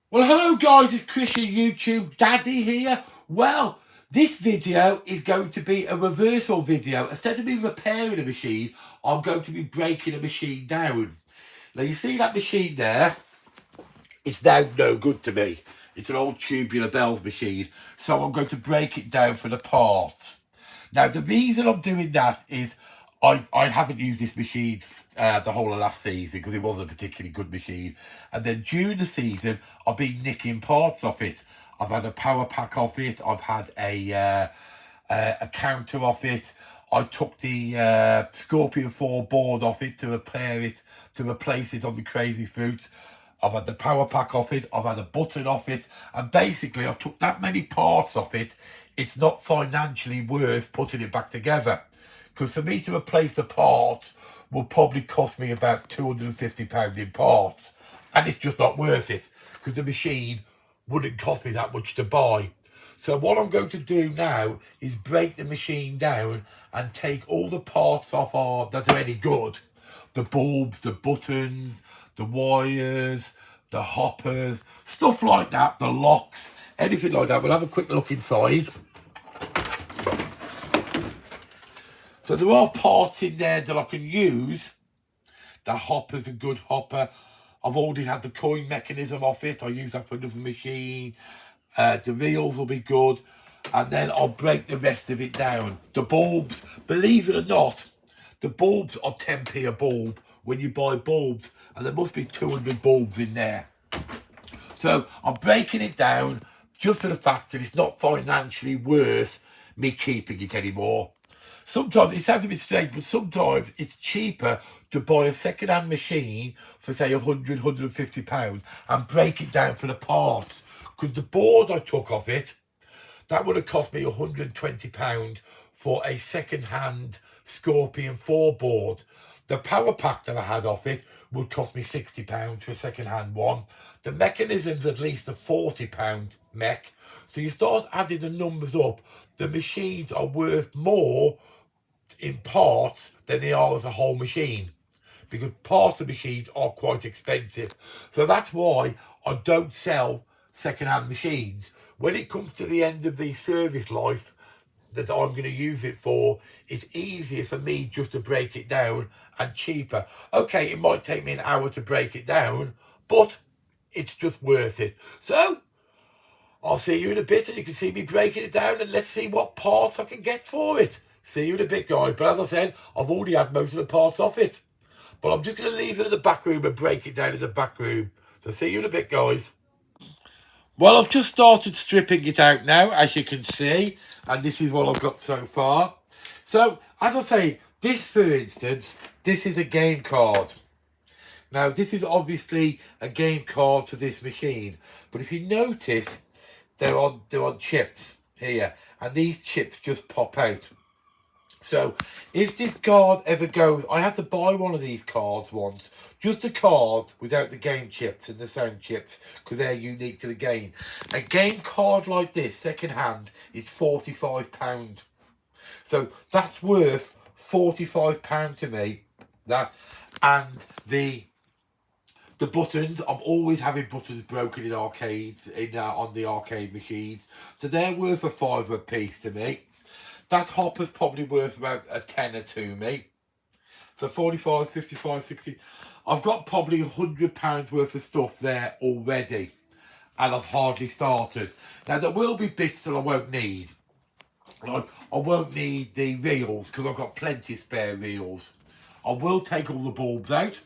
Well, hello guys, it's Chris on YouTube, Daddy here. Well, this video is going to be a reversal video. Instead of me repairing a machine, I'm going to be breaking a machine down. Now you see that machine there? It's now no good to me. It's an old tubular bells machine, so I'm going to break it down for the parts. Now the reason I'm doing that is I haven't used this machine the whole of last season because it wasn't a particularly good machine, and then during the season I've been nicking parts off it. I've had a power pack off it. I've had a counter off it. I took the Scorpion 4 board off it to repair it, to replace it on the Crazy Fruits. I've had the power pack off it, I've had a button off it, and basically I took that many parts off it, it's not financially worth putting it back together. Because for me to replace the parts will probably cost me about £250 in parts. And it's just not worth it, because the machine wouldn't cost me that much to buy. So what I'm going to do now is break the machine down and take all the parts off that are any good. The bulbs, the buttons, the wires, the hoppers, stuff like that, the locks, anything like that. We'll have a quick look inside. So there are parts in there that I can use. The hopper's a good hopper. I've already had the coin mechanism off it. I use that for another machine. The reels will be good. And then I'll break the rest of it down. The bulbs, believe it or not, the bulbs are 10p a bulb when you buy bulbs. And there must be 200 bulbs in there. So I'm breaking it down just for the fact that it's not financially worth me keeping it anymore. Sometimes, it sounds a bit strange, but sometimes it's cheaper to buy a second-hand machine for, say, £100, £150 and break it down for the parts. Because the board I took off it, that would have cost me £120 for a second-hand Scorpion 4 board. The power pack that I had off it would cost me £60 for a second-hand one. The mechanism's at least a £40 mech. So you start adding the numbers up, the machines are worth more in parts than they are as a whole machine, because parts of machines are quite expensive. So that's why I don't sell second-hand machines. When it comes to the end of the service life that I'm going to use it for, it's easier for me just to break it down and cheaper. Okay, it might take me an hour to break it down, but it's just worth it. So I'll see you in a bit, and you can see me breaking it down, and let's see what parts I can get for it. See you in a bit, guys. But as I said, I've already had most of the parts off it. But I'm just going to leave it in the back room and break it down in the back room. So see you in a bit, guys. Well, I've just started stripping it out now, as you can see. And this is what I've got so far. So, as I say, this, for instance, this is a game card. Now, this is obviously a game card for this machine. But if you notice, they're on chips here. And these chips just pop out. So, if this card ever goes, I had to buy one of these cards once, just a card without the game chips and the sound chips, because they're unique to the game. A game card like this, second hand, is £45. So that's worth £45 to me. That, and the buttons, I'm always having buttons broken in arcades, on the arcade machines, so they're worth a fiver a piece to me. That hopper's probably worth about a tenner to me. So 45, 55, 60. I've got probably £100 worth of stuff there already. And I've hardly started. Now, there will be bits that I won't need. Like, I won't need the reels, because I've got plenty of spare reels. I will take all the bulbs out.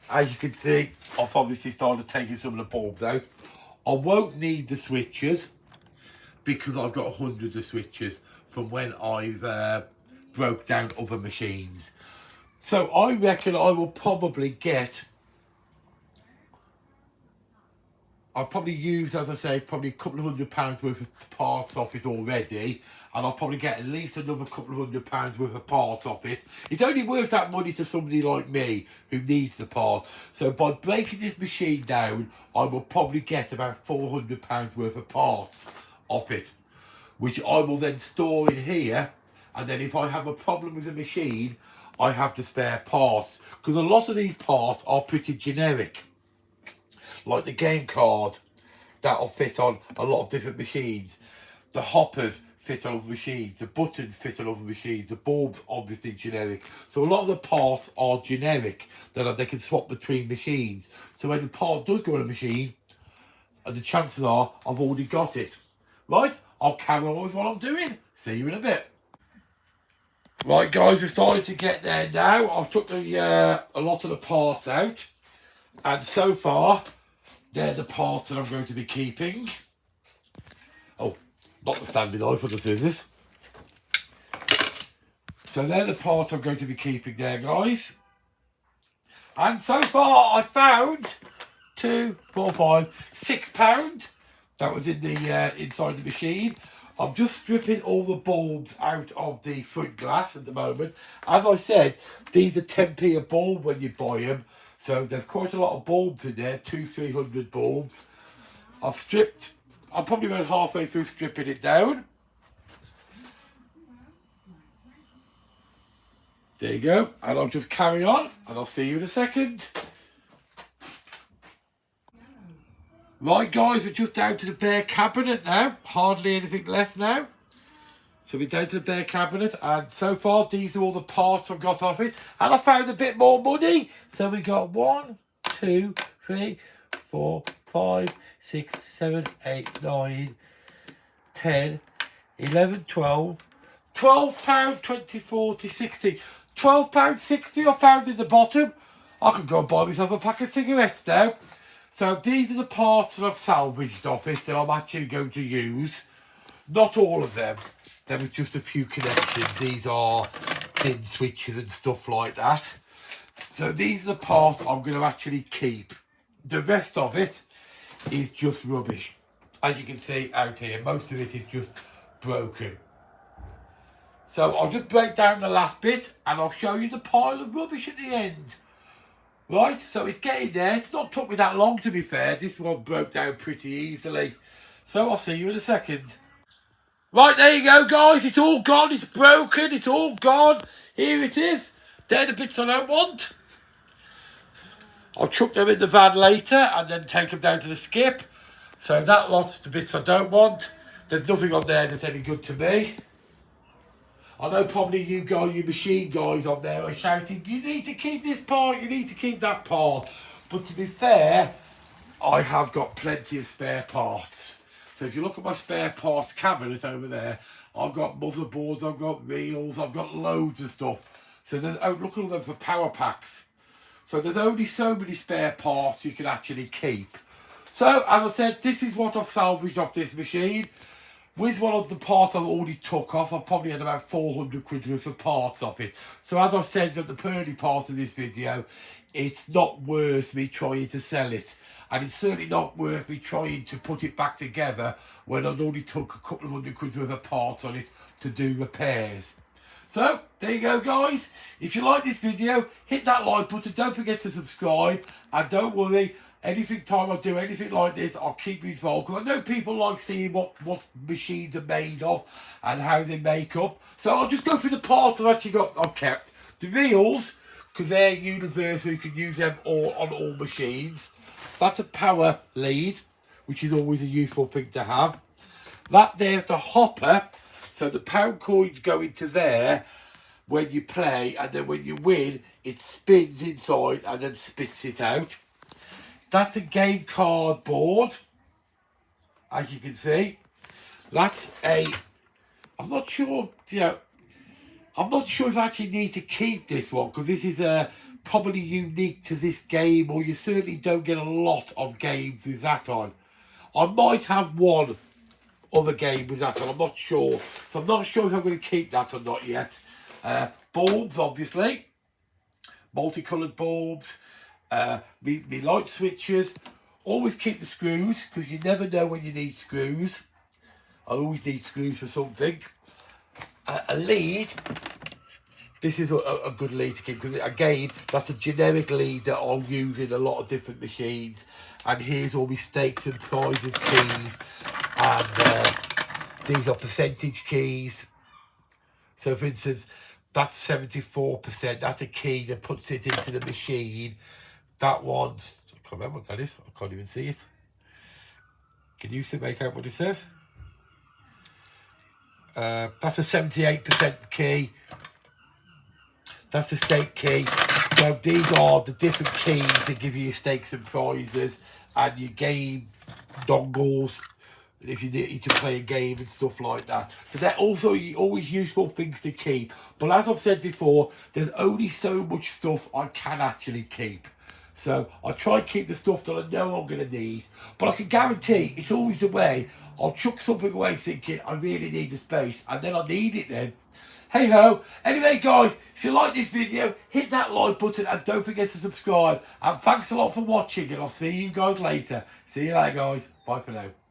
As you can see, I've obviously started taking some of the bulbs out. I won't need the switches, because I've got hundreds of switches from when I've broke down other machines. So I reckon I will probably get, I'll probably use, as I say, probably a couple of £100 worth of parts off it already, and I'll probably get at least another couple of £100 worth of parts off it. It's only worth that money to somebody like me who needs the parts. So by breaking this machine down, I will probably get about £400 worth of parts off it, which I will then store in here. And then if I have a problem with the machine, I have the spare parts, because a lot of these parts are pretty generic. like the game card, that'll fit on a lot of different machines. The hoppers fit on other machines, the buttons fit on other machines, the bulbs obviously generic. So a lot of the parts are generic, that they can swap between machines. So when the part does go on a machine, the chances are I've already got it. Right, I'll carry on with what I'm doing. See you in a bit. Right guys, we're starting to get there now. I've took a lot of the parts out, and so far they're the parts that I'm going to be keeping. Oh, not the standing knife, but the scissors. So they're the parts I'm going to be keeping there, guys. And so far I found £6 that was in the inside the machine. I'm just stripping all the bulbs out of the front glass at the moment. As I said, these are 10p a bulb when you buy them. So there's quite a lot of bulbs in there, 200-300 bulbs. I'm probably about halfway through stripping it down. There you go. And I'll just carry on and I'll see you in a second. Right guys, we're just down to the bare cabinet now. Hardly anything left now. So we're down to the bare cabinet, and so far these are all the parts I've got off it. And I found a bit more money. So we got 1, 2, 3, 4, 5, 6, 7, 8, 9, 10, 11, 12. £12, 20, 40, 60. £12.60 I found in the bottom. I could go and buy myself a pack of cigarettes now. So these are the parts that I've salvaged off it that I'm actually going to use. Not all of them. There was just a few connections. These are DIN switches and stuff like that. So these are the parts I'm going to actually keep. The rest of it is just rubbish. As you can see out here, most of it is just broken. So I'll just break down the last bit and I'll show you the pile of rubbish at the end. Right, so it's getting there. It's not took me that long, to be fair. This one broke down pretty easily. So I'll see you in a second. Right, there you go, guys. It's all gone. It's broken. It's all gone. Here it is. They're the bits I don't want. I'll chuck them in the van later and then take them down to the skip. So that lot's the bits I don't want. There's nothing on there that's any good to me. I know probably you guys, you machine guys on there are shouting, you need to keep this part, you need to keep that part. But to be fair, I have got plenty of spare parts. So if you look at my spare parts cabinet over there, I've got motherboards, I've got reels, I've got loads of stuff. So there's, oh, look at all them for power packs. So there's only so many spare parts you can actually keep. So as I said, this is what I've salvaged off this machine. With one of the parts I've already took off, I've probably had about 400 quid worth of parts off it. So as I said at the early part of this video, it's not worth me trying to sell it. And it's certainly not worth me trying to put it back together when I've already took a couple of hundred quid worth of parts on it to do repairs. So, there you go guys. If you like this video, hit that like button. Don't forget to subscribe. And don't worry, time I do anything like this, I'll keep you involved. Because I know people like seeing what machines are made of and how they make up. So I'll just go through the parts I've kept. The reels, because they're universal, you can use them all on all machines. That's a power lead, which is always a useful thing to have. That there's the hopper. So the pound coins go into there when you play, and then when you win, it spins inside and then spits it out. That's a game card board, as you can see. That's I'm not sure, I'm not sure if I actually need to keep this one, because this is probably unique to this game, or you certainly don't get a lot of games with that on. I might have one other game with that on, I'm not sure. So I'm not sure if I'm going to keep that or not yet. Bulbs, obviously. Multicoloured bulbs. Me light switches. Always keep the screws, because you never know when you need screws. I always need screws for something. A lead. This is a good lead to keep, because again, that's a generic lead that I'll use in a lot of different machines. And here's all my stakes and prizes keys. And these are percentage keys. So for instance, that's 74%. That's a key that puts it into the machine. That one's can't remember what that is. I can't even see it. Can you make out what it says? That's a 78% key. That's the stake key. So these are the different keys that give you your stakes and prizes and your game dongles if you need to play a game and stuff like that. So they're also always useful things to keep. But as I've said before, there's only so much stuff I can actually keep. So I try and keep the stuff that I know I'm going to need. But I can guarantee it's always the way. I'll chuck something away thinking I really need the space, and then I need it then. Hey ho. Anyway guys, if you like this video, hit that like button and don't forget to subscribe. And thanks a lot for watching, and I'll see you guys later. See you later guys. Bye for now.